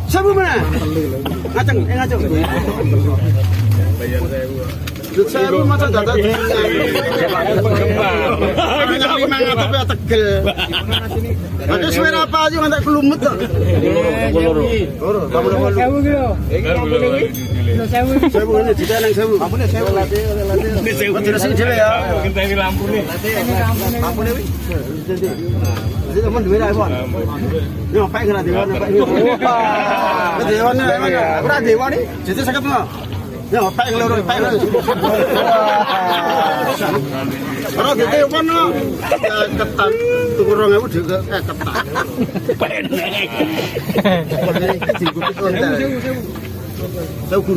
Sabu mana? Ngaceng, ngaceng. Sabu masa data. Penggemar. Tegel. Ada suara apa aja nggak kelumut tuh. Sabu ini tidak nang sabu. Ampun sabu. Terus ini ya. Ngenteni lampu nih. Lampu nih. Jadi teman duit iPhone. Yo, pak kena dewan, pak. Dewan mana? Ora dewan nih. Jadi sakit nggak? Ya, pak ngeloro, pak. Ora dewan no. Ketan tuku 2000 juga ketan. Penek. Sewu. Sewu.